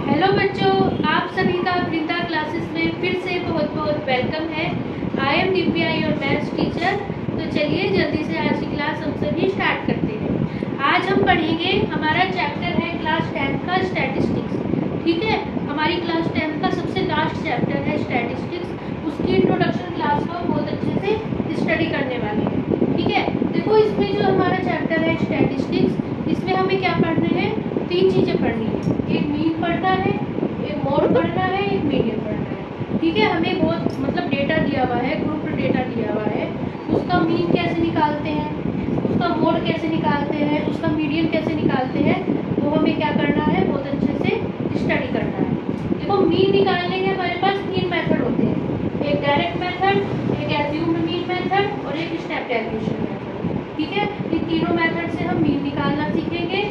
Hello बच्चों, आप सभी का वृंदा क्लासेस में फिर से बहुत बहुत वेलकम है। I am Divya, your maths teacher. तो चलिए जल्दी से आज की क्लास हम सभी स्टार्ट करते हैं। आज हम पढ़ेंगे, हमारा चैप्टर है क्लास 10 का स्टैटिस्टिक्स। ठीक है, हमारी क्लास 10 का सबसे लास्ट चैप्टर है स्टैटिस्टिक्स। उसकी इंट्रोडक्शन क्लास को बहुत अच्छे से स्टडी करने वाले हैं। ठीक है, देखो इसमें जो हमारा चैप्टर है स्टैटिस्टिक्स, इसमें हमें क्या पढ़ने हैं, 3 चीज़ें पढ़नी है। एक मीन पढ़ना है, एक मोड पढ़ना है, एक मीडियन पढ़ना है। ठीक है, हमें बहुत मतलब डेटा दिया हुआ है, ग्रुप डेटा दिया हुआ है। उसका मीन कैसे निकालते हैं, उसका मोड कैसे निकालते हैं, उसका मीडियन कैसे निकालते हैं, वो हमें क्या करना है, बहुत अच्छे से स्टडी करना है। देखो मीन निकालने के हमारे पास 3 मेथड होते हैं, एक डायरेक्ट मेथड, एक एज्यूम्ड मीन मेथड और एक स्टेप डेरिवेशन मेथड। ठीक है, इन तीनों मेथड से हम मीन निकालना सीखेंगे,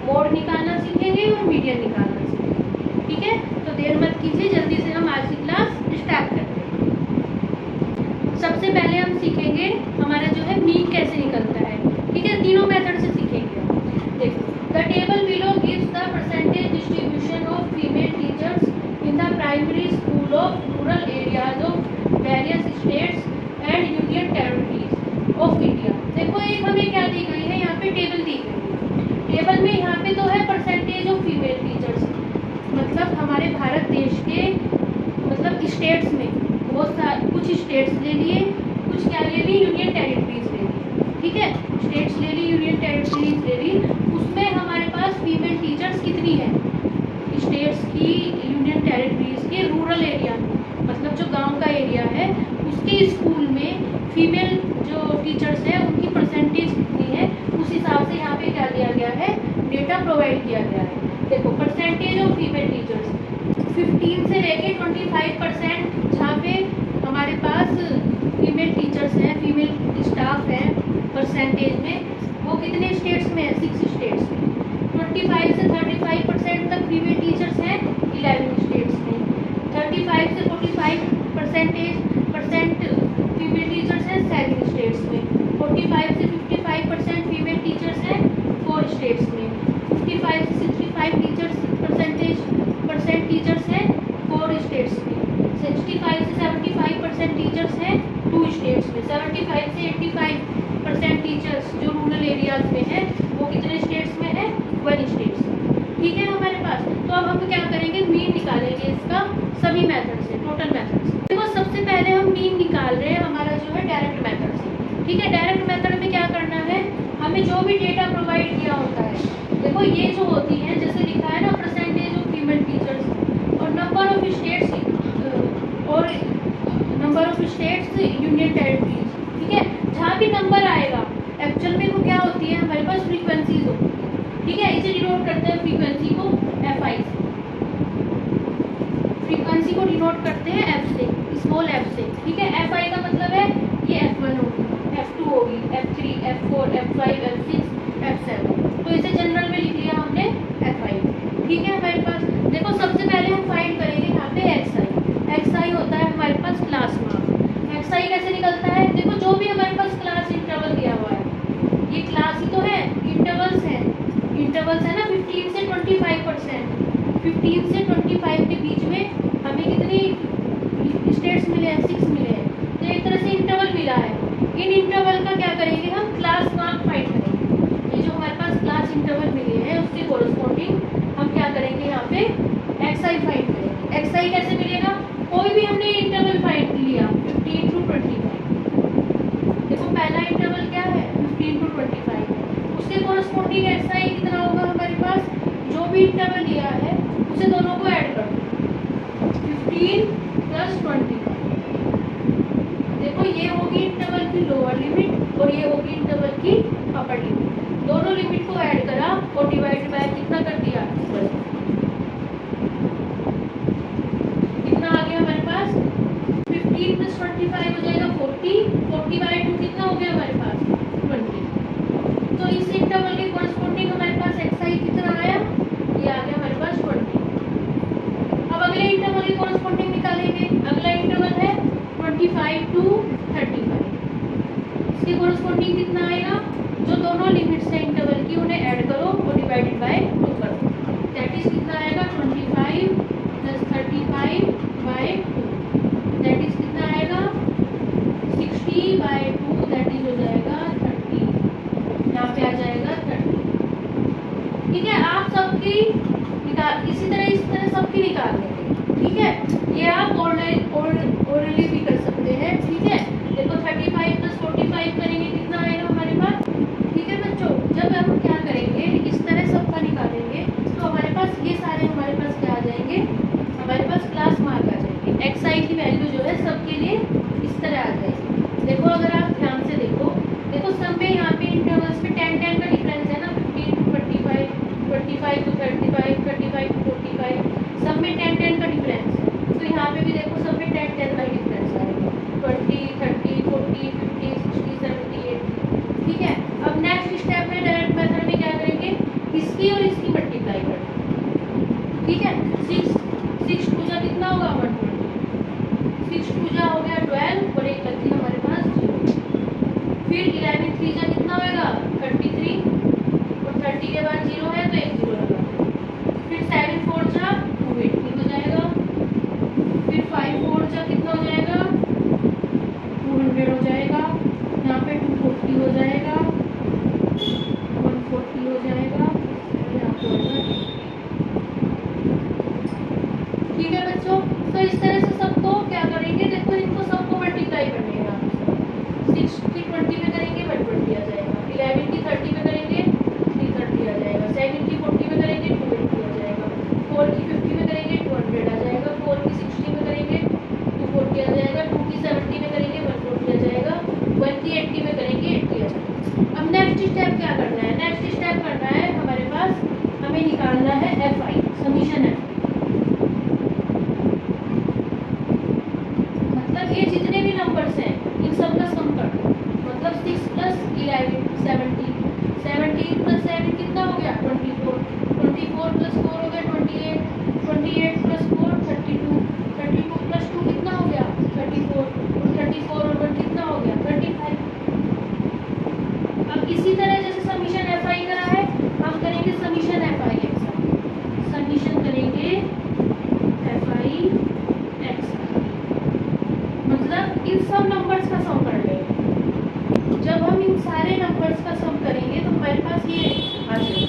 मोड निकालना सीखेंगे और मीडियन निकालना सीखेंगे। ठीक है, तो देर मत कीजिए, जल्दी से हम आज की क्लास स्टार्ट करते हैं। सबसे पहले हम सीखेंगे हमारा जो है मीन कैसे निकलता है। ठीक है, तीनों मेथड से सीखेंगे। देखो, the table below gives the percentage distribution of female teachers in the primary school of rural areas of various states and union territories of India. देखो एक हमें क्या दी गई है, यहाँ पे टेबल दी गई है। टेबल में यहाँ पे तो है परसेंटेज ऑफ फीमेल टीचर्स, मतलब हमारे भारत देश के मतलब स्टेट्स में बहुत सारे, कुछ स्टेट्स ले लिए, कुछ क्या ले ली, यूनियन टेरिटरीज ले ली। ठीक है, स्टेट्स ले ली, यूनियन टेरिटरीज ले ली। उसमें हमारे पास फीमेल टीचर्स कितनी है, स्टेट्स की, यूनियन टेरिटरीज के रूरल एरिया में, मतलब जो गाँव का एरिया है उसके स्कूल में फीमेल जो टीचर्स है उनकी परसेंटेज कितनी है, उस हिसाब से यहाँ पे क्या दिया गया है, डेटा प्रोवाइड किया गया है। देखो परसेंटेज ऑफ फीमेल टीचर्स 15 से लेके 25%, जहाँ पे हमारे पास फीमेल टीचर्स हैं, फीमेल स्टाफ हैं परसेंटेज में, वो कितने स्टेट्स में है, 6 स्टेट्स में। 25 से 35% तक फीमेल टीचर्स हैं 11 स्टेट्स में। 35 से 45% फीमेल टीचर्स हैं 7 स्टेट्स में। 45 से 55% फीमेल टीचर्स हैं 4 स्टेट्स में। 55 से 65 परसेंट टीचर्स हैं 4 स्टेट्स में। 65 से 75% टीचर्स हैं 2 स्टेट्स में। 75 से 85% टीचर्स जो रूरल एरियाज में हैं वो कितने स्टेट्स में है, 1 स्टेट्स में। ठीक है हमारे पास। तो अब हम क्या करेंगे, मीन निकालेंगे इसका सभी मेथड से, टोटल मेथड से। देखो सबसे पहले हम मीन निकाल रहे हैं हमारा जो है डायरेक्ट मेथड से। ठीक है, डायरेक्ट मेथड में क्या करना है, हमें जो भी डेटा प्रोवाइड किया होता है, देखो ये जो होती है जैसे लिखा है ना, परसेंटेज ऑफ फीमेल टीचर्स और नंबर ऑफ स्टेट्स और number of states union territories. ठीक है, जहाँ भी नंबर आएगा एक्चुअल में वो क्या होती है, हमारे पास फ्रीक्वेंसीज होती है। ठीक है, इसे डिनोट करते हैं फ्रीक्वेंसी को FI से, फ्रीक्वेंसी को डिनोट करते हैं F से, स्मॉल f से। ठीक है, FI का मतलब है ये F1 होगी, F2 होगी, F3, F4, F5, F6, F7। तो इसे जनरल में लिख लिया हमने FI। ठीक है, हमारे पास देखो सबसे पहले हम फाइंड करेंगे यहाँ पे XI। XI होता है हमारे पास क्लास मार्क। XI कैसे निकलता है, देखो जो भी हमारे पास क्लास इंटरवल दिया हुआ है, ये क्लास ही तो है, इंटरवल्स है, इंटरवल्स है ना 15 से 25%। 15 से 25 के बीच में हमें कितनी स्टेट्स मिले हैं, 6 मिले हैं। तो एक तरह से इंटरवल मिला है, इन इंटरवल का क्या करेंगे हम, क्लास मार्क फाइंड करेंगे। ये जो हमारे पास क्लास इंटरवल मिले हैं उसके कोरस्पॉन्डिंग हम क्या करेंगे, यहाँ पे XI फाइंड करेंगे। XI कैसे मिलेगा, कोई भी हमने इंटरवल फाइंड लिया 15 to 25। देखो पहला इंटरवल क्या है, 15 to 25 है, उसके कोरस्पॉन्डिंग XI कितना होगा हमारे पास, जो भी इंटरवल लिया है उसे दोनों को ऐड कर दो, 15 + 25। देखो ये होगी इंटरवल की लोअर लिमिट और ये होगी इंटरवल की अपर लिमिट। दोनों लिमिट को ऐड करा और डिवाइड बाय कितना कर दिया, 12। कितना आ गया हमारे पास, 15 + 25 हो जाएगा 40। 40/2 कितना हो गया हमारे पास, 20। तो इस इंटरवल के कोरस्पॉन्डिंग हमारे पास XI कितना आया, ये आ गया हमारे पास 20। अब अगले इंटरवल के कोरस्पॉन्डिंग निकालेंगे। अगला इंटरवल है 25 to 35। इसके कोरस्पॉन्डिंग कितना आएगा, जो दोनों लिमिट्स है इंटरवल की उन्हें ऐड करो और डिवाइडेड बाय 2 करो। दैट इज कितना आएगा, 25 आपके लिए इस तरह आ जाएगी। देखो अगर आप ध्यान से देखो सब में यहाँ पे इंटरवल्स में 10-10 का डिफरेंस है ना, 15 to 25, 25 to 35, 35 to 45, सब में 10-10 का डिफरेंस है। तो यहाँ पे भी देखो सब में 10-10 का डिफरेंस आएगा, 20, 30, 40, 50, 60, 70, 80। ठीक है, अब नेक्स्ट स्टेप में डायरेक्ट मेथड में क्या करेंगे, इसकी और इसकी मल्टीप्लाई करना। ठीक है, 6 टू जा कितना होगा 120, 6 टू जा हो गया 12 और एक बची हमारे पास 0। फिर 11 3 जा कितना होगा 33 और 30 के बाद 0 है तो एक 0 लगा। फिर 7 4 जा 280 हो जाएगा। फिर 5 4 जा कितना हो जाएगा 200 हो जाएगा। यहाँ पे 240 हो जाएगा, 140 हो जाएगा, यहाँ पे होगा। ठीक है बच्चों, तो इस तरह से सबको क्या करेंगे, देखो इनको सबको मल्टीप्लाई करने का। 6 की 20 में करेंगे 120 आ जाएगा, 11 की 30 में करेंगे 330 आ जाएगा, 7 की 40 में करेंगे 280 आ जाएगा, 4 की 50 में करेंगे 200 आ जाएगा, 4 की 60 में करेंगे 240 आ जाएगा, 2 की 70 में करेंगे 140 आ जाएगा, 1 की 80 में करेंगे 80 आ जाएगा। अब नेक्स्ट स्टेप क्या करना है, नेक्स्ट स्टेप करना है हमारे पास, हमें निकालना है FI, समीशन FI। मतलब ये जितने भी नंबर्स हैं इन सब का सम कर दो। मतलब 6 प्लस 11 17, 17 प्लस 7 कितना हो गया 24, 24 प्लस 4 हो गया 28, 28 प्लस 4 32, 32 प्लस 2 कितना हो गया 34 और 34 और 1 कितना हो गया 35। अब इसी तरह जैसे समीशन FI करा है, हम करेंगे समीशन FI XI, समीशन करेंगे FI XI। मतलब इन सब नंबर्स का सम कर लेंगे। जब हम इन सारे नंबर्स का सम करेंगे तो हमारे पास ये आ जाएगा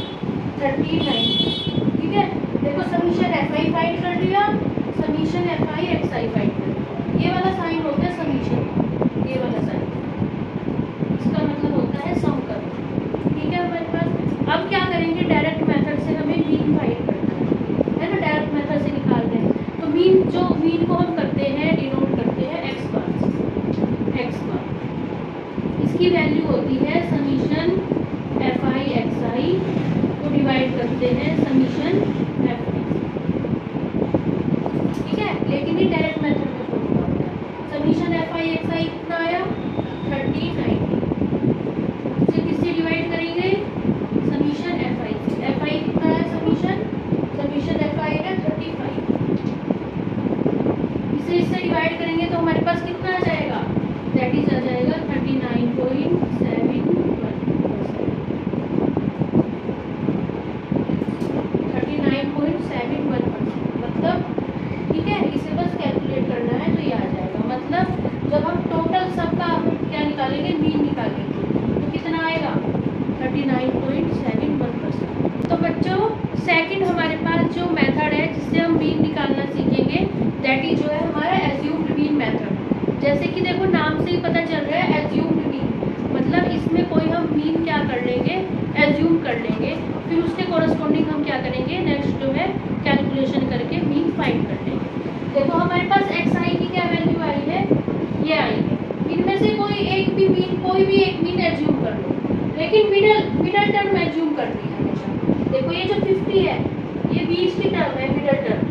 39। ठीक है, देखो समीशन FI फाइंड कर लिया, समीशन FI XI फाइंड कर लिया। ये वाला साइन होता है समीशन, ये वाला साइन इसका मतलब होता है सम करना। ठीक है हमारे पास। अब क्या करेंगे, डायरेक्ट मेथड से हमें मीन फाइंड करना है ना, डायरेक्ट मेथड से निकालते हैं। तो मीन को हम करते हैं डिनोट करते हैं x बार। इसकी वैल्यू होती है समीशन FI XI को डिवाइड करते हैं समीशन FI। ठीक है, लेकिन ये डायरेक्ट मेथड में फॉर्मूला होता है। समीशन FI XI कितना आया 30 90, इसे किससे डिवाइड करेंगे समीशन FI से। FI कितना है समीशन FI है 35, इसे इससे डिवाइड करेंगे तो हमारे पास कितना आ जाएगा, दैट इज आ जाएगा 39.71%। मतलब ठीक है, इसे बस कैलकुलेट करना है तो ये आ जाएगा। मतलब जब हम टोटल सबका क्या निकालेंगे, मीन निकालेंगे तो कितना आएगा 39.71%। तो बच्चों सेकंड हमारे पास जो मेथड है जिससे हम मीन निकालना सीखेंगे, दैट इज जो है हमारा एज्यूम्ड मीन मेथड। जैसे कि देखो नाम से ही पता चल रहा है एज्यूम्ड मीन, मतलब इसमें कोई हम मीन क्या कर लेंगे, एज्यूम कर लेंगे, फिर उसके कोरस्पॉन्डिंग हम क्या करेंगे, नेक्स्ट जो है कैलकुलेशन करके मीन फाइंड कर लेंगे। देखो हमारे पास XI की क्या वैल्यू आई है, ये आई है। इनमें से कोई एक भी मीन एज्यूम कर लो, लेकिन मिडल टर्म एज्यूम करनी है हमेशा। देखो ये जो 50 है ये बीच की टर्म है, मिडल टर्म,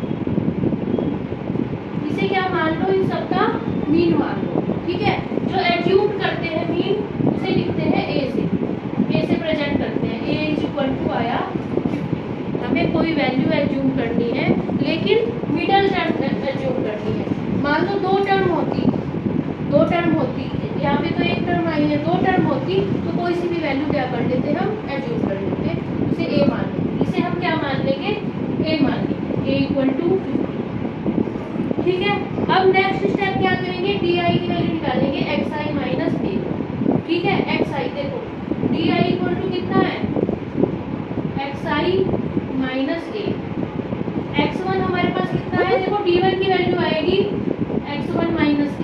इसे क्या मान लो, इन सबका मीन मान लो। ठीक है, जो एज्यूम करते हैं मीन उसे लिखते हैं ए से प्रेजेंट करते हैं। ए इज इक्वल टू आया 50। हमें कोई वैल्यू एज्यूम करनी है लेकिन मिडल टर्म एज्यूम करनी है। मान लो दो टर्म होती, यहाँ पे तो एक टर्म आई है, दो टर्म होती तो कोई सी भी वैल्यू क्या कर लेते हम एज्यूम कर लेते, उसे ए मान लेंगे। इसे हम क्या मान लेंगे, ए मान लेंगे, ए इक्वल टू 50। ठीक है, अब नेक्स्ट स्टेप क्या करेंगे, DI की वैल्यू निकालेंगे XI माइनस ए। ठीक है, XI देखो DI इक्वल टू कितना है XI माइनस ए। X1 हमारे पास कितना है, देखो D1 की वैल्यू आएगी X1 माइनस ए।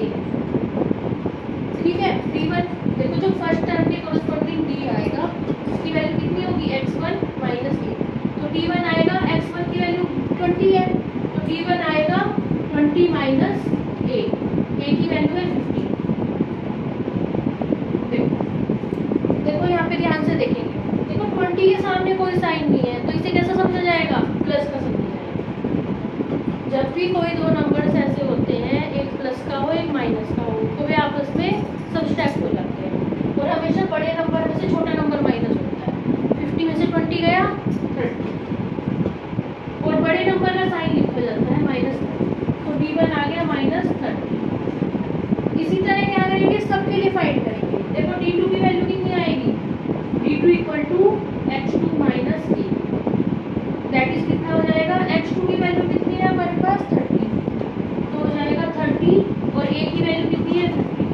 ठीक है, D1 देखो जो फर्स्ट टर्म के कोरस्पॉन्डिंग D आएगा उसकी वैल्यू कितनी होगी X1 माइनस ए। तो D1 आएगा, X1 की वैल्यू 20 है तो D1 आएगा 20 माइनस ए। ए की वैल्यू है 50। देखो यहाँ पे ध्यान से देखेंगे, देखो 20 के सामने कोई साइन नहीं है, तो इसे कैसा समझा जाएगा? प्लस का समझा जाएगा। जब भी कोई दो नंबर्स ऐसे होते हैं, एक प्लस का हो एक माइनस का हो, तो वे आपस में सब्सट्रैक्ट हो जाते हैं और हमेशा बड़े नंबर में से छोटा नंबर माइनस होता है। 50 में से 20 गया 30 और बड़े नंबर का साइन लिखा जाता है -30, तो D1 आ गया -30। इसी तरह क्या करेंगे, सबके लिए फाइंड करेंगे। देखो D2 की वैल्यू कितनी आएगी? D2 equal to X2 minus A, that is कितना हो जाएगा? X2 की वैल्यू कितनी है हमारे पास? 30, तो हो जाएगा 30 और A की वैल्यू कितनी है? 50।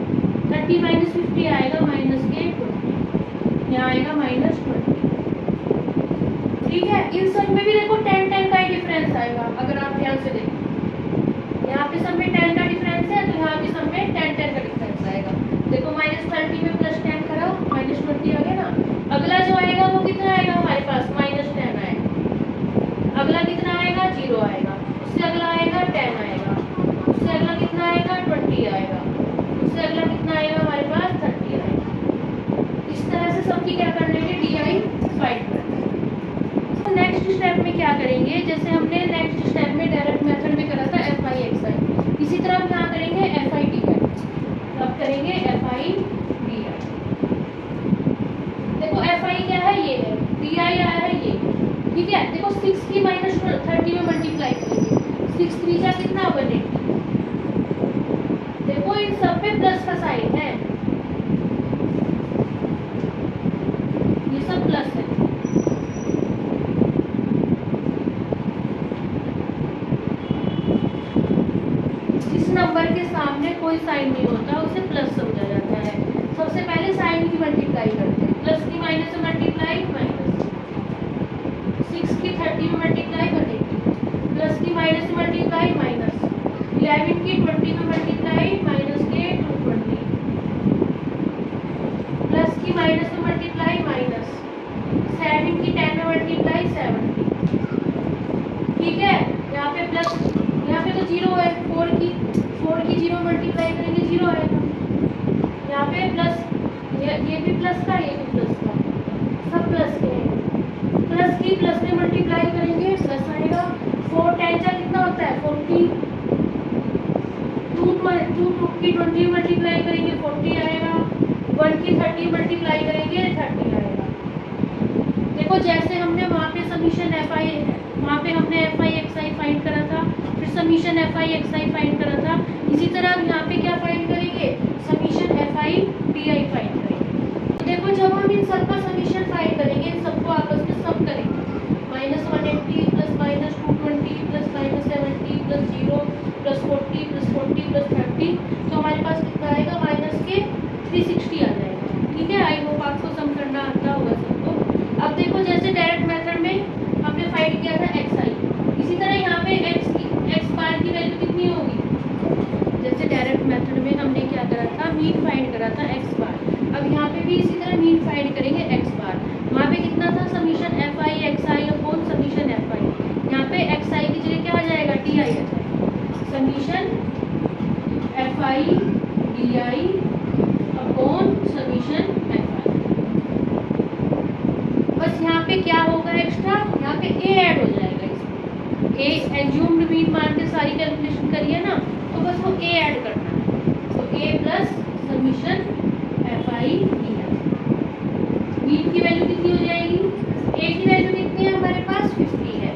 30 माइनस 50 आएगा माइनस के 20, यहाँ आएगा -20। ठीक है, इन सब में भी देखो 10 का ही डिफरेंस आएगा। अगर आप ध्यान से देखें, यहाँ पे सब में 10 का डिफरेंस है, तो यहाँ पे सब में 10 का डिफरेंस आएगा। देखो -30 में +10 करा, -20 आ गया ना। अगला जो आएगा वो कितना आएगा हमारे पास? -10 आएगा। अगला कितना आएगा? 0 आएगा। उससे अगला आएगा 10 आएगा। उससे अगला कितना आएगा? 20 आएगा। उससे अगला कितना आएगा हमारे पास? 30 आएगा। इस तरह से सबकी क्या कर लेंगे? DI फाइंड कर। नेक्स्ट स्टेप में क्या करेंगे, जैसे हमने नेक्स्ट स्टेप में डायरेक्ट मेथड में करा था FI XI, इसी तरह हम क्या करेंगे? FI DI। अब करेंगे FI DI। देखो FI क्या है? ये है। DI आया है ये, ठीक है। देखो 6 की -30 में मल्टीप्लाई करेंगे, 6 3 जा कितना? 180। देखो इन सब पे प्लस का साइन है, ये सब प्लस है। नंबर के सामने कोई साइन नहीं होता, उसे प्लस समझा जाता है। सबसे पहले साइन की मल्टीप्लाई करते हैं। प्लस की माइनस से मल्टीप्लाई माइनस, 6 की 30 में मल्टीप्लाई 180, प्लस की माइनस से मल्टीप्लाई माइनस, 11 की 20 में मल्टीप्लाई माइनस के 220, प्लस की माइनस में मल्टीप्लाई माइनस, 7 की 10 में मल्टीप्लाई 70। ठीक है, यहाँ पे प्लस, यहाँ पे तो 0 है। 4 की 0 मल्टीप्लाई करेंगे 0 आएगा। यहाँ पे प्लस, ये भी प्लस का, ये भी प्लस का, सब प्लस के हैं। प्लस की प्लस में मल्टीप्लाई करेंगे प्लस आएगा। 4 10 जा कितना होता है? 40। 2 की 20 मल्टीप्लाई करेंगे 40 आएगा। 1 की 30 मल्टीप्लाई करेंगे 30 आएगा। देखो जैसे हमने वहाँ पे समीशन FI, वहाँ पे हमने FI XI फाइंड करा था, फिर समीशन FI XI फाइंड करा था, इसी तरह हम यहाँ पे क्या फाइंड करेंगे? समीशन FI DI फाइंड करेंगे। तो देखो जब हम इन सब का समीशन फाइंड करेंगे, इन सबको आपस में सम करेंगे, -180 plus -220 plus -70 plus 0 plus 40 plus 40 plus 30, तो हमारे पास कितना आएगा? माइनस के 360 आ जाएगा। ठीक है, आई होप आपको सम करना आता होगा सबको। अब देखो जैसे डायरेक्ट मेथड में हमने फाइंड किया था XI, इसी तरह यहाँ पे x बार की वैल्यू कितनी होगी? जैसे डायरेक्ट मेथड में हमने क्या करा था? मीन फाइंड करा था x बार। अब यहाँ पे भी इसी तरह मीन फाइंड करेंगे x बार। वहाँ पे कितना था? Summation FI XI upon summation FI। यहाँ पे XI की जगह क्या आ जाएगा? DI आ जाएगा। Summation FI DI upon summation FI। बस यहाँ पे क्या होगा एक्स्ट्रा? यहाँ पे A ऐड हो जाएगा। इसमें A एज्यूम्ड मीन मान के सारी कैलकुलेशन करिए ना, तो बस वो A ऐड करना है। तो A plus summation FI DI। Mean की वैल्यू कितनी हो जाएगी? A की वैल्यू कितनी है हमारे पास? 50 है।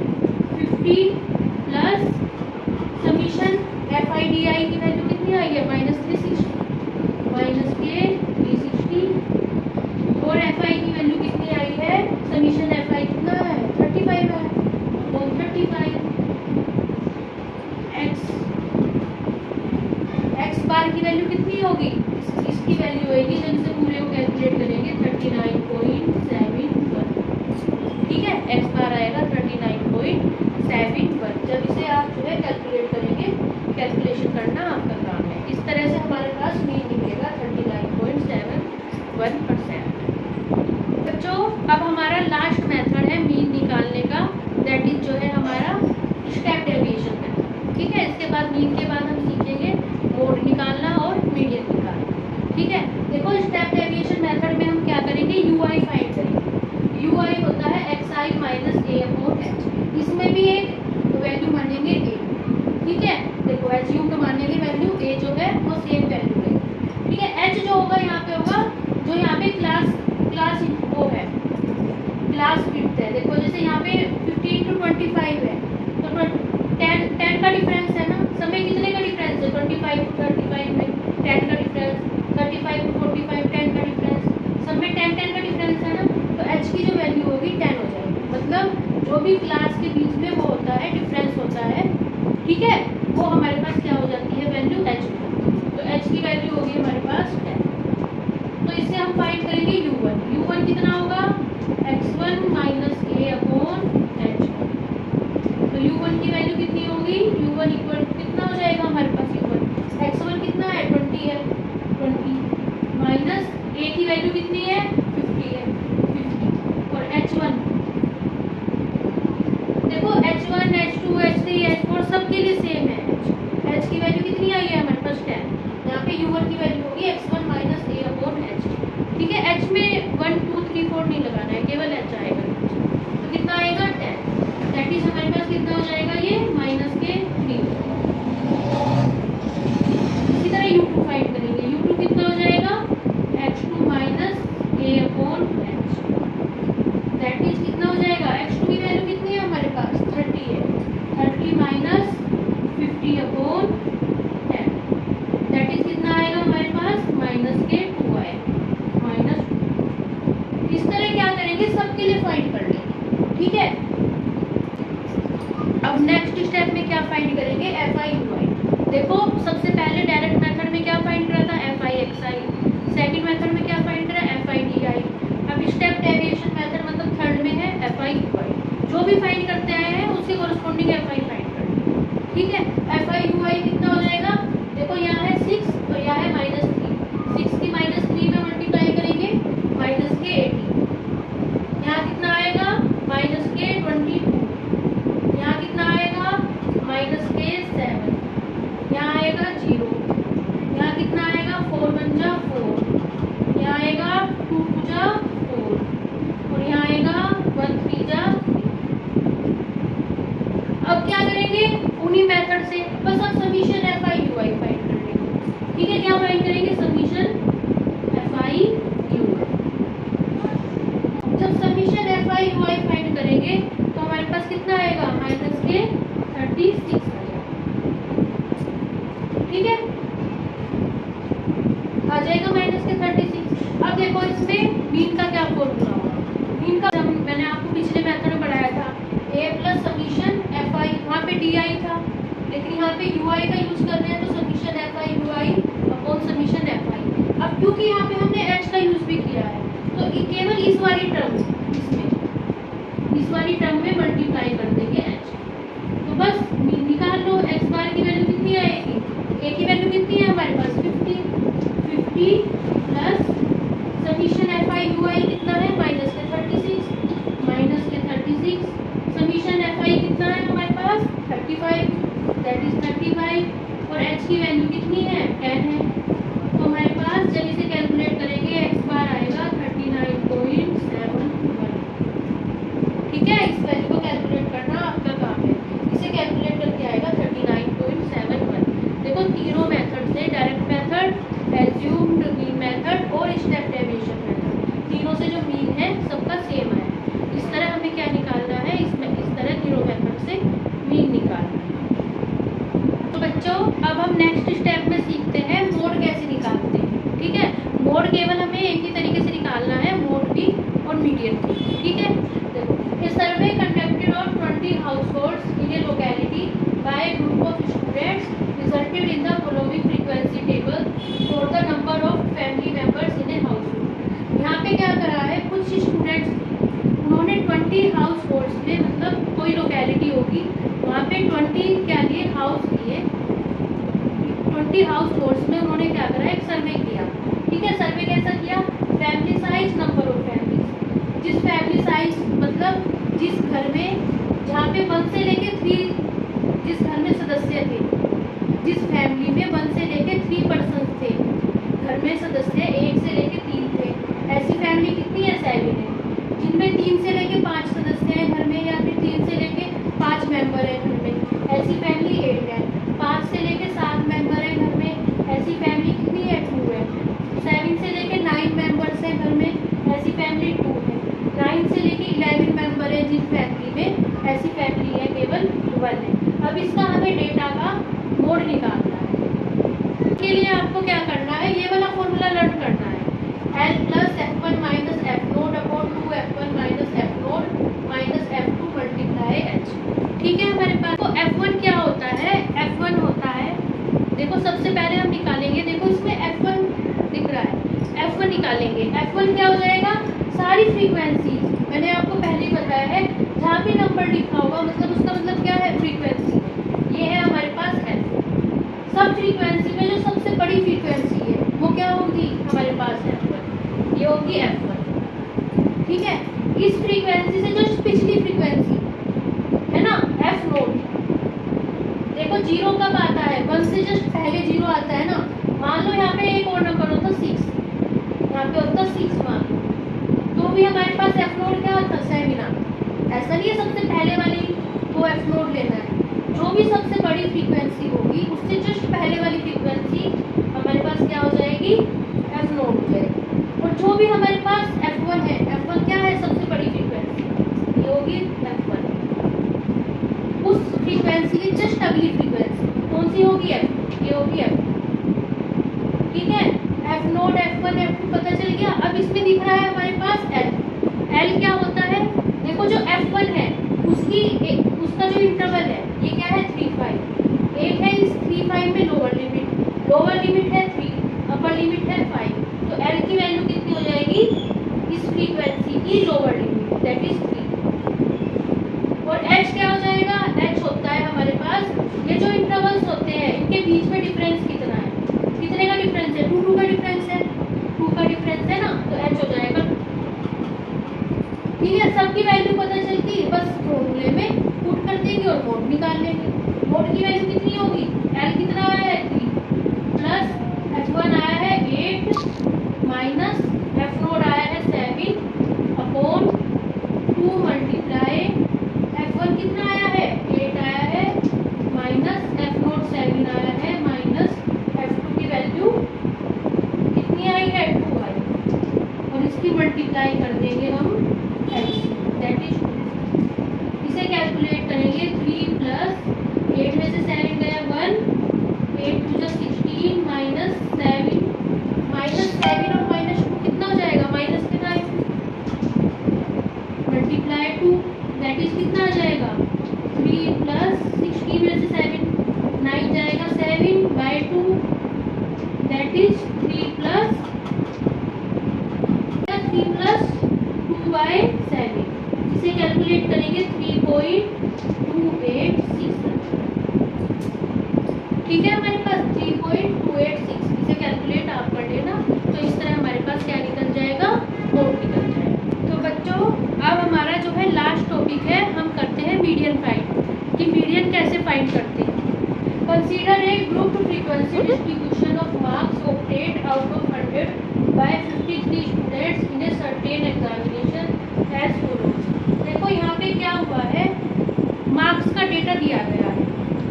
50 प्लस समीशन FI DI की वैल्यू कितनी आई है? -360, माइनस के 360 और FI की वैल्यू कितनी आई है? समीशन FI कितना है? 35 है, तो 35 x बार की वैल्यू कितनी होगी? इसकी वैल्यू होगी, जब इसे पूरे को कैलकुलेट करेंगे 39.71। ठीक है, x बार आएगा 39.71। जब इसे आप जो है कैलकुलेट करेंगे, कैलकुलेशन करना आपका काम है। इस तरह से हमारे पास मीन निकलेगा 39.71%। बच्चों अब हमारा लास्ट मेथड है मीन निकालने का, दैट इज जो है हमारा स्टेप डेविएशन मेथड। ठीक है, इसके बाद मीन के बाद हम सीखेंगे मोड निकालना ठीक है, देखो स्टेप डेविएशन मेथड में हम क्या करेंगे, यूआई फाइंड करेंगे। यूआई होता है xi minus a upon h। इसमें भी एक वैल्यू मानेंगे a, ठीक है। देखो एच यू तो मानेंगे वैल्यू, a जो है वो सेम वैल्यू है, ठीक है। h जो होगा यहाँ पे होगा जो यहाँ पे क्लास वो है, क्लास विड्थ है। देखो जैसे यहाँ पे 15 to 25 है तो 10 का डिफरेंस है ना, सब में कितने का डिफरेंस है, 25 to 35 में 10 का डिफरेंस, 35 to 45 10 का डिफरेंस, सब में 10 का डिफरेंस है ना। तो h की जो वैल्यू होगी 10 हो जाएगी, मतलब जो भी क्लास के बीच में वो होता है डिफरेंस होता है, ठीक है, वो हमारे पास क्या हो जाती है वैल्यू h। तो h की वैल्यू होगी हमारे पास 10। तो इससे हम फाइंड करेंगे u1 कितना होगा, x1 minus a upon h1। तो u1 की वैल्यू कितनी होगी, u1 इक्वल कितना हो जाएगा हमारे पास, u1 x1 कितना है 20 है, 20 माइनस a की वैल्यू कितनी है 50 है, 50 और h1 देखो h1 h2 h3 h4 सबके लिए सेम है। h की वैल्यू कितनी आई है हमारे पास 10, यहाँ पे u1 की वैल्यू होगी x1 minus a upon h, ठीक है। h में 1 2 3 4 नहीं लगाना है, केवल h आएगा, तो कितना आएगा 10, दैट इज हमारे पास कितना हो जाएगा ये माइनस के 3। इसी तरह u2 फाइंड करेंगे, u2 कितना हो जाएगा h2 minus a upon h, that is कितना हो जाएगा, h2 की वैल्यू कितनी है हमारे पास 30 है, 30 माइनस 50 अपॉन 10, दैट इज कितना आएगा हमारे पास माइनस के 2 आएगा, माइनस। इस तरह क्या करेंगे सबके लिए फाइंड कर लेंगे, ठीक है। अब नेक्स्ट स्टेप में क्या फाइंड करेंगे, fi ui। देखो सबसे पहले डायरेक्ट मेथड में क्या फाइंड करा था fi xi, सेकंड मेथड में क्या फाइंड करा fi di। अब स्टेप डेविएशन मेथड मतलब थर्ड में है fi ui। जो भी फाइंड करते आए हैं उसके कोरस्पॉन्डिंग fi फाइंड करना, ठीक है। fi ui कितना हो जाएगा, देखो यहाँ है 6 और यहाँ है -3, 6 की -3 में मल्टीप्लाई करेंगे माइनस के 18, यहाँ कितना आएगा माइनस के 22, यहाँ कितना आएगा माइनस के 7, यहाँ आएगा 0, यहाँ कितना आएगा 4 1 जा 4, यहाँ आएगा 2 2 जा 4 और यहाँ आएगा 1 3 जा 3। अब क्या करेंगे उन्हीं मेथड से, बस अब समीशन fi ui फाइंड कर लेंगे, ठीक है। क्या फाइंड करेंगे समीशन fi ui। जब समीशन fi ui फाइंड करेंगे तो हमारे पास कितना आएगा माइनस के 36 आएगा, ठीक है, आ जाएगा माइनस के 36। अब देखो इसमें मीन का क्या फॉर्मूला होगा, मीन का मैंने आपको पिछले मेथड में पढ़ाया था, a प्लस समीशन fi, वहाँ पे di था लेकिन यहाँ पे ui का यूज कर रहे हैं तो summation fi ui upon summation fi। अब क्योंकि यहाँ पे हमने h का यूज भी किया है तो केवल इस वाली टर्म में मल्टीप्लाई कर देंगे h, तो बस निकाल लो x बार की वैल्यू कितनी आएगी, a की वैल्यू कितनी है हमारे पास 50 प्लस समीशन fi ui कितना है माइनस के 36, समीशन fi कितना है हमारे पास 35, दैट इज 35 और h की वैल्यू कितनी है 10 है। तो हमारे पास जब इसे कैलकुलेट करेंगे x बार आएगा 39.71, ठीक है। इस वैल्यू को कैलकुलेट करना आपका काम है, इसे कैलकुलेट करके आएगा 39.71। देखो तीनों मेथड से, direct method, assumed mean method और स्टेप डेविएशन मेथड, तीनों से जो मीन है सबका सेम है। इस तरह हमें क्या निकालना है, इसमें इस तरह तीनों मेथड से मीन निकालना है। तो बच्चों अब हम नेक्स्ट स्टेप में सीखते हैं मोड कैसे निकालते हैं, ठीक है। मोड केवल हमें एक ही तरीके से निकालना है, मोड डी और मीडियन डी, ठीक है। A survey conducted on 20 households in a locality by a group of students resulted in the following frequency table for the number of family members in a household। यहाँ पे क्या करा है, कुछ students उन्होंने 20 house holds में, मतलब कोई लोकेलिटी होगी वहाँ पे 20 क्या लिए हाउस लिए, 20 हाउस होल्ड्स में उन्होंने क्या करा एक सर्वे किया, ठीक है। सर्वे कैसा किया, family size, number of family, जिस फैमिली साइज मतलब जिस घर में जहाँ पे 1 से लेके 3, जिस घर में सदस्य थे, जिस फैमिली में 1 से लेके 3 पर्सन थे घर में सदस्य 8 है। 5 से लेके 7 मेंबर है घर में, ऐसी फैमिली कितनी है? 2 है। 7 से लेके 9 मेंबर्स है घर में, ऐसी फैमिली 2 है। 9 से लेके 11 मेंबर है जिस फैमिली में, ऐसी फैमिली है केवल 1 है। अब इसका हमें डेटा का मोड निकालना है। के लिए आपको क्या करना है, ये वाला फॉर्मूला लर्न करना है। L plus F1 minus F naught upon 2 F1 minus F note minus F2 multiply H। ठीक है हमारे पास। तो F1 क्या होता है? F1 होता है, देखो सबसे पहले हम निकालेंगे, देखो इसमें F1 दिख रहा है, F1 निकालेंगे। F1 क्या हो जाएगा? सारी फ्रीक्वेंसी, मैंने आपको पहले ही बताया है, जहाँ भी नंबर लिखा होगा मतलब उसका मतलब क्या है? फ्रीक्वेंसी। ये है हमारे पास F। सब फ्रीक्वेंसी में जो सबसे बड़ी फ्रीक्वेंसी है वो क्या होगी हमारे पास? F1। ये होगी F1। ठीक है, इस फ्रीक्वेंसी से जो पिछली फ्रीक्वेंसी है ना F नोट, देखो 0 कब आता है? 1 से जस्ट पहले 0 आता है ना। मान लो यहाँ पे एक और नंबर होता 6, यहाँ पे होता 6 मान लो, तो भी हमारे पास F नोट क्या होता? 7 आता। ऐसा नहीं है सबसे पहले वाली वो F नोट लेना है, जो भी सबसे बड़ी फ्रीक्वेंसी होगी उससे जस्ट पहले वाली फ्रीक्वेंसी हमारे पास क्या हो जाएगी? F नोट हो जाएगी। और जो भी हमारे पास F1 है, F1 क्या है? सबसे बड़ी फ्रीक्वेंसी, ये होगी F1। उस फ्रीक्वेंसी की जस्ट अगली फ्रीक्वेंसी कौन सी होगी? F, ये होगी F। ठीक है, F नोट F1 F2 पता चल गया। अब इसमें दिख रहा है हमारे पास L। L क्या होता है? देखो जो F1 है उसका जो इंटरवल है ये क्या है? 3, 5। एक है इस 3, 5 में लोअर लिमिट है 3, अपर लिमिट है 5। तो L की वैल्यू कितनी हो जाएगी? इस फ्रीक्वेंसी की लोअर लिमिट दैट इज 3। और H क्या हो जाएगा? H होता है हमारे पास, ये जो इंटरवल्स होते हैं इनके बीच में डिफरेंस कितना है? कितने का डिफरेंस है? 2 का डिफरेंस है, 2 का डिफरेंस है ना, तो H हो जाएगा। ठीक है, सबकी वैल्यू पता चलती, बस फॉर्मूले में पुट कर देंगे और मोड निकाल लेंगे। मोड की वैल्यू कितनी होगी? L कितना आया है? 3 प्लस F1 आया है 8 माइनस F नोट आया है 7 अपॉन 2 मल्टीप्लाई F1 कितना आया है? 8 आया है माइनस F नोट 7 आया है माइनस F2 की वैल्यू कितनी आई है? 2 आई। और इसकी मल्टीप्लाई कर देंगे हम H दैट इज 2। इसे कैलकुलेट करेंगे 3 प्लस 8 में से 7 गया 1, 8 टू 16 माइनस 7 और माइनस 2 कितना हो जाएगा? माइनस के 9 मल्टीप्लाई 2 दैट इज कितना आ जाएगा? 3 प्लस 16 में से 7 9 जाएगा 7 by 2 that is 3 plus 2 by 7। इसे कैलकुलेट करेंगे 3.286। ठीक है, हमारे पास 3.286। इसे कैलकुलेट आप कर लेना, तो इस तरह हमारे पास क्या निकल जाएगा? मोड निकल जाएगा। तो बच्चों अब हमारा जो है लास्ट टॉपिक है, हम करते हैं मीडियन फाइंड, कि मीडियन कैसे फाइंड करते हैं। Consider a group frequency distribution of marks obtained out of 100 by 53 students in a certain examination as follows. देखो यहाँ पे क्या हुआ है, मार्क्स का डेटा दिया गया है।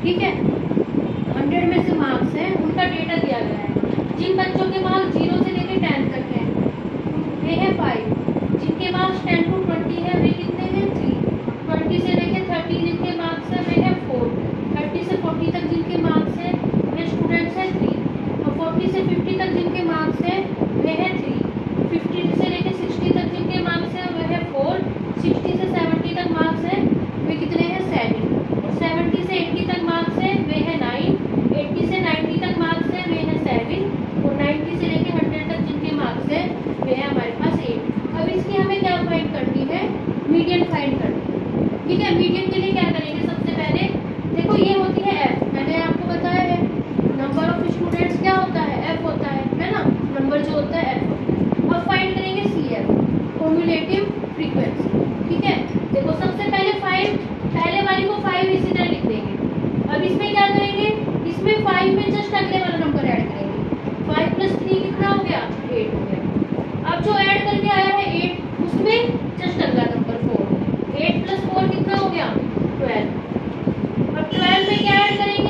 ठीक है, 100 में से मार्क्स हैं, उनका डेटा दिया गया है। जिन बच्चों के मार्क्स 0 से लेकर 10 तक हैं वे हैं 5, जिनके मार्क्स 10 to 20 है वे कितने हैं? 3, 20 से लेकर 30 जिनके मार्क्स हैं वे हैं 4, 30 से 40 तक जिनके मार्क्स हैं वे स्टूडेंट्स हैं 3, और 40 से 50 तक जिनके मार्क्स हैं वे हैं 3, 50 से लेकर 60 तक जिनके मार्क्स हैं वे हैं 4, 60 से 70 तक मार्क्स हैं वे कितने हैं? 7, और 70 से 80 तक मार्क्स हैं वे हैं 9, 80 से 90 तक मार्क्स हैं वे हैं 7, और 90 से लेकर 100 तक जिनके मार्क्स हैं वे हैं हमारे पास 8। अब इसकी हमें क्या फाइंड करनी है? मीडियन फाइंड करनी है। ठीक है, मीडियन के लिए क्या करेंगे? सबसे पहले देखो ये होती है F, मैंने आपको बताया है नंबर ऑफ स्टूडेंट्स क्या होता है? F होता है ना, नंबर जो होता है F होता है। अब फाइंड करेंगे CF, क्युमुलेटिव फ्रीक्वेंसी। ठीक है, देखो सबसे पहले 5, पहले वाली को 5 इसी तरह लिख देंगे। अब इसमें क्या करेंगे? इसमें 5 में जस्ट अगले वाला नंबर ऐड करेंगे। 5 प्लस 3 कितना हो गया? 8 हो गया। अब जो ऐड करके आया है 8, उसमें जस्ट अगला नंबर 4, 8 प्लस 4 कितना हो गया? 12। अब 12 में क्या ऐड करेंगे?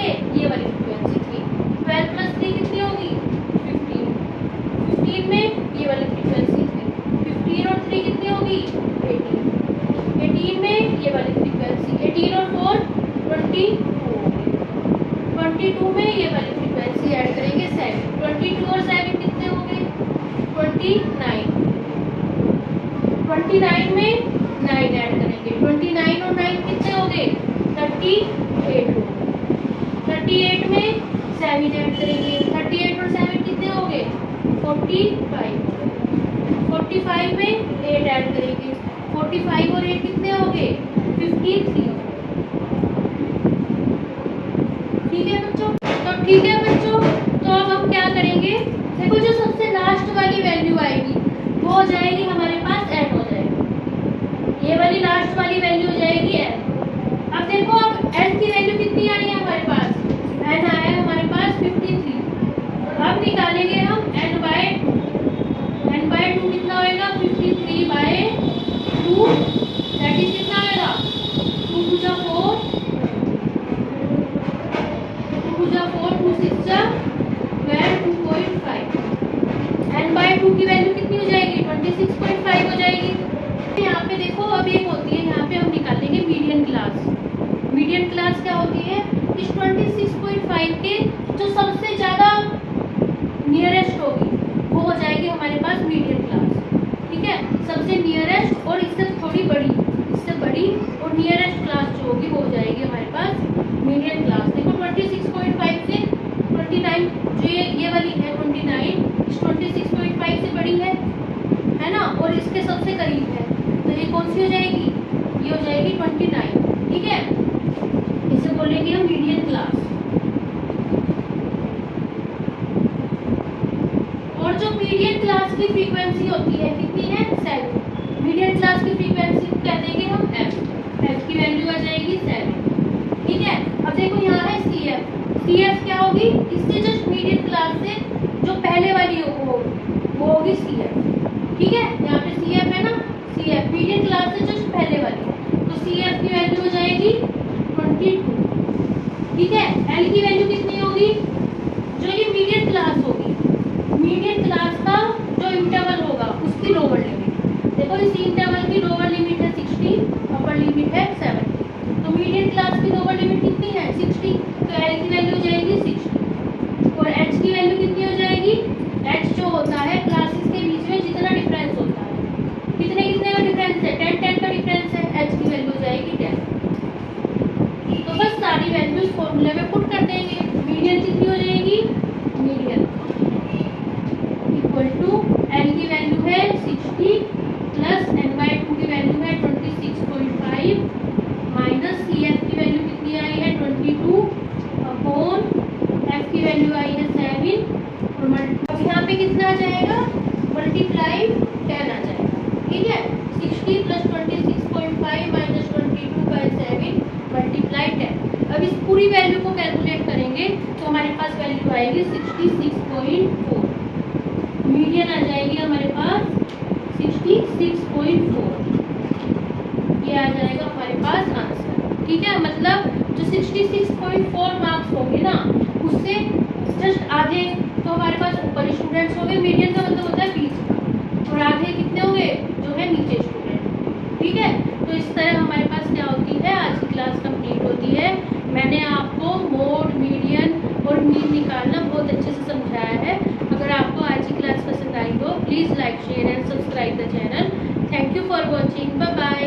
22 में ये वाली फ्रीक्वेंसी ऐड करेंगे 7, 22 और 7 कितने हो गए 29, 29 में 9 ऐड करेंगे, 29 और 9 कितने हो गए 38 हो, 38 में 7 ऐड करेंगे, 38 और 7 कितने हो गए 45, 45 में 8 ऐड करेंगे, 45 और 8 कितने हो गए 53। ठीक है बच्चों, तो ठीक है बच्चों, तो अब हम क्या करेंगे, देखो जो सबसे लास्ट वाली वैल्यू आएगी वो हो जाएगी हमारे पास n हो जाएगी, ये वाली लास्ट वाली वैल्यू हो जाएगी n। अब देखो अब n की वैल्यू कितनी आई है हमारे पास, n आया है हमारे पास 53, अब निकालेंगे हम n/2, n/2 कितना होएगा 53/2, दैट इज कितना आएगा 2 to the 4, 2 6 जा 2.5, n/2 की वैल्यू कितनी हो जाएगी 26.5 हो जाएगी। यहाँ पे देखो अब एक होती है, यहाँ पे हम निकालेंगे मीडियन क्लास। मीडियन क्लास क्या होती है, इस 26.5 के जो सबसे ज्यादा नियरेस्ट होगी वो हो जाएगी हमारे पास मीडियन क्लास। ठीक है, सबसे नियरेस्ट और इससे थोड़ी बड़ी, इससे बड़ी और नियरेस्ट क्लास जो होगी वो हो जाएगी हमारे पास मीडियन क्लास। देखो 26.5 से 29, जो ये वाली है 29, इस 26.5 से बड़ी है ना, और इसके सबसे करीब है, तो ये कौन सी हो जाएगी, ये हो जाएगी 29। ठीक है, इसे बोलेंगे हम मीडियन क्लास। और जो मीडियन क्लास की फ्रीक्वेंसी होती है कितनी है 7, मीडियन क्लास की फ्रीक्वेंसी को कह देंगे हम f, f की वैल्यू आ जाएगी 7। ठीक है, अब देखो यहाँ है CF, CF क्या होगी, इससे जस्ट मीडियन क्लास से जो पहले वाली हो वो होगी CF। ठीक है, यहाँ पे CF है ना, CF मीडियन क्लास से जस्ट पहले वाली, तो CF की वैल्यू हो जाएगी 22। ठीक है, L की वैल्यू कितनी होगी, जो ये मीडियन क्लास होगी, मीडियन क्लास का जो इंटरवल होगा उसकी लोअर लिमिट, देखो इस इंटरवल की लोअर लिमिट है 60, अपर लिमिट है 70, तो मीडियन क्लास की लोअर लिमिट कितनी है 60, तो L की वैल्यू हो जाएगी 60, और H की वैल्यू कितनी हो जाएगी, H जो होता है क्लासेस के बीच में जितना डिफरेंस होता है, कितने कितने का डिफरेंस है 10 का डिफरेंस है, H की वैल्यू हो जाएगी 10। तो बस सारी वैल्यूज फॉर्मूले में पुट कर देंगे, मीडियन कितनी हो जाएगी, मीडियन इक्वल टू L की वैल्यू है 60 प्लस n/2 की वैल्यू है 26.5 माइनस CF की वैल्यू कितनी आई है 22 अपॉन F की वैल्यू आई है 7, और अब यहाँ पे कितना आ जाएगा मल्टीप्लाई 10 आ जाएगा। ठीक है, 60 प्लस 26.5 माइनस 22/7 मल्टीप्लाई 10। अब इस पूरी वैल्यू को कैलकुलेट करेंगे तो हमारे पास वैल्यू आएगी 66.4, मीडियन आ जाएगी हमारे पास 66.4, ये आ जाएगा हमारे पास आंसर। ठीक है, मतलब जो 66.4 मार्क्स होंगे ना उससे जस्ट आधे तो हमारे पास ऊपर स्टूडेंट्स होंगे, मीडियन का मतलब होता है बीच का, और आधे कितने होंगे जो है नीचे स्टूडेंट। ठीक है, तो इस तरह हमारे पास क्या होती है, आज की क्लास कंप्लीट होती है। मैंने आपको मोड, मीडियन और मीन निकालना बहुत अच्छे से समझाया है। अगर आपको आज की क्लास पसंद आई हो please like, share and subscribe the channel. Thank you for watching, bye bye.